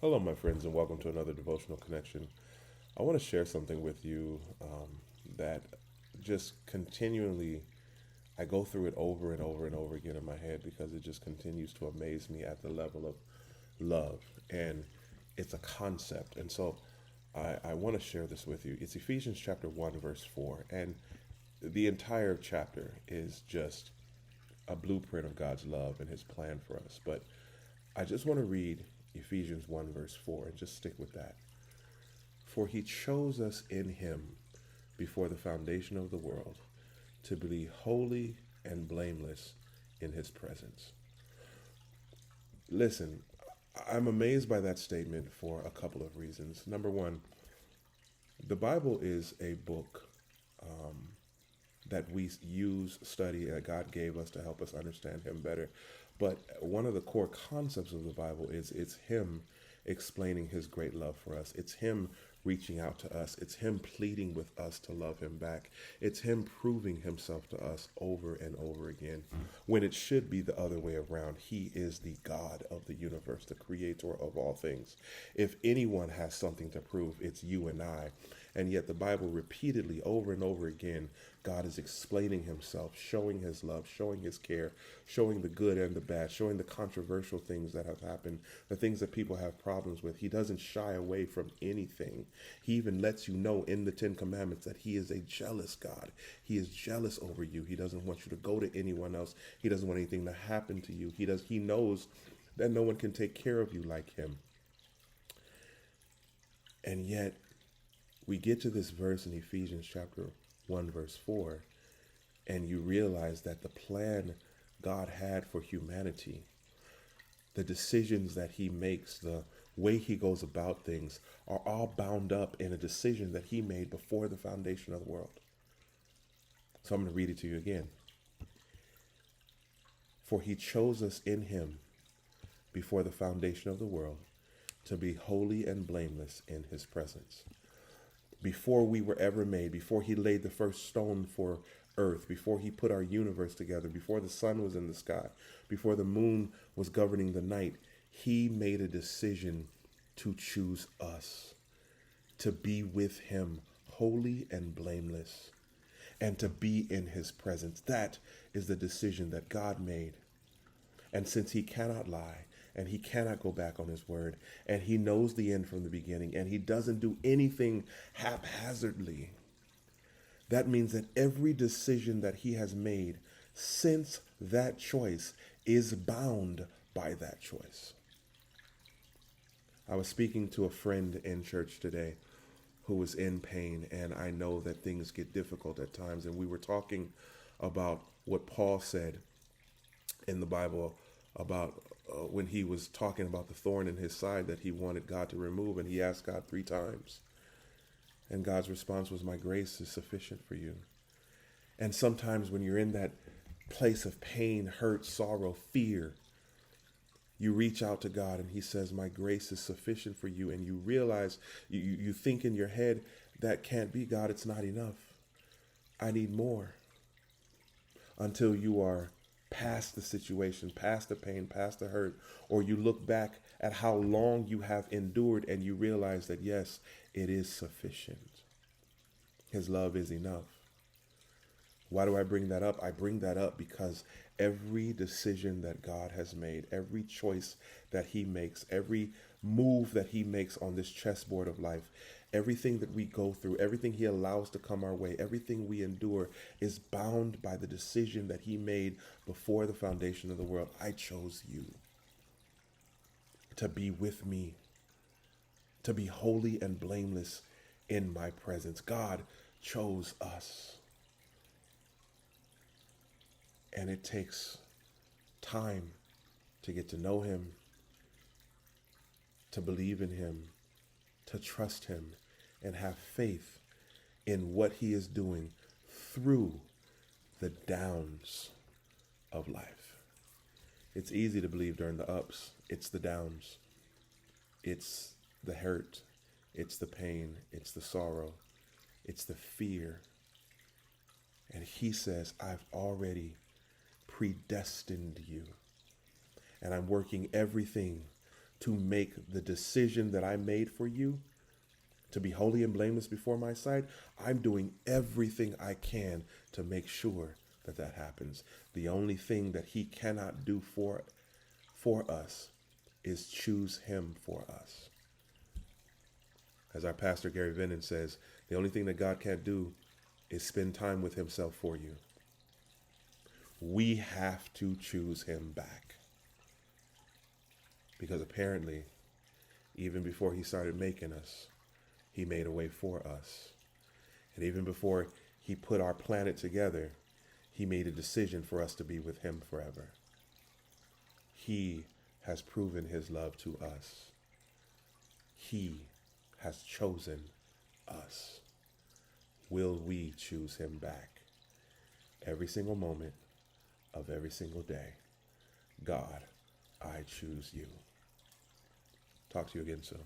Hello, my friends, and welcome to another devotional connection. I want to share something with you that just continually, I go through it over and over and over again in my head because it just continues to amaze me at the level of love. And it's a concept. And so I want to share this with you. It's Ephesians chapter 1, verse 4. And the entire chapter is just a blueprint of God's love and his plan for us. But I just want to read Ephesians 1, verse 4, and just stick with that. For he chose us in him before the foundation of the world to be holy and blameless in his presence. Listen, I'm amazed by that statement for a couple of reasons. Number one, the Bible is a book that we use, study, that God gave us to help us understand him better. But one of the core concepts of the Bible is it's him explaining his great love for us. It's him reaching out to us. It's him pleading with us to love him back. It's him proving himself to us over and over again, when it should be the other way around. He is the God of the universe, the creator of all things. If anyone has something to prove, it's you and I. And yet the Bible repeatedly, over and over again, God is explaining himself, showing his love, showing his care, showing the good and the bad, showing the controversial things that have happened, the things that people have problems with. He doesn't shy away from anything. He even lets you know in the Ten Commandments that he is a jealous God. He is jealous over you. He doesn't want you to go to anyone else. He doesn't want anything to happen to you. He knows that no one can take care of you like him. And yet we get to this verse in Ephesians chapter 1, verse 4, and you realize that the plan God had for humanity, the decisions that he makes, the way he goes about things, are all bound up in a decision that he made before the foundation of the world. So I'm going to read it to you again. For he chose us in him before the foundation of the world to be holy and blameless in his presence. Before we were ever made, before he laid the first stone for earth, before he put our universe together, before the sun was in the sky, before the moon was governing the night, he made a decision to choose us, to be with him, holy and blameless, and to be in his presence. That is the decision that God made. And since he cannot lie, and he cannot go back on his word, and he knows the end from the beginning, and he doesn't do anything haphazardly, that means that every decision that he has made since that choice is bound by that choice. I was speaking to a friend in church today who was in pain, and I know that things get difficult at times, and we were talking about what Paul said in the Bible about when he was talking about the thorn in his side that he wanted God to remove, and he asked God 3 times. And God's response was, my grace is sufficient for you. And sometimes when you're in that place of pain, hurt, sorrow, fear, you reach out to God and he says, my grace is sufficient for you. And you realize, you think in your head, that can't be, God, it's not enough. I need more. Until you are past the situation, past the pain, past the hurt, or you look back at how long you have endured and you realize that, yes, it is sufficient. His love is enough. Why do I bring that up? I bring that up because every decision that God has made, every choice that he makes, every move that he makes on this chessboard of life, everything that we go through, everything he allows to come our way, everything we endure is bound by the decision that he made before the foundation of the world. I chose you to be with me, to be holy and blameless in my presence. God chose us. And it takes time to get to know him, to believe in him, to trust him, and have faith in what he is doing through the downs of life. It's easy to believe during the ups. It's the downs. It's the hurt. It's the pain. It's the sorrow. It's the fear. And he says, I've already predestined you. And I'm working everything to make the decision that I made for you to be holy and blameless before my sight, I'm doing everything I can to make sure that that happens. The only thing that he cannot do for us is choose him for us. As our pastor Gary Vennon says, the only thing that God can't do is spend time with himself for you. We have to choose him back. Because apparently, even before he started making us, he made a way for us. And even before he put our planet together, he made a decision for us to be with him forever. He has proven his love to us. He has chosen us. Will we choose him back? Every single moment of every single day. God, I choose you. Talk to you again soon.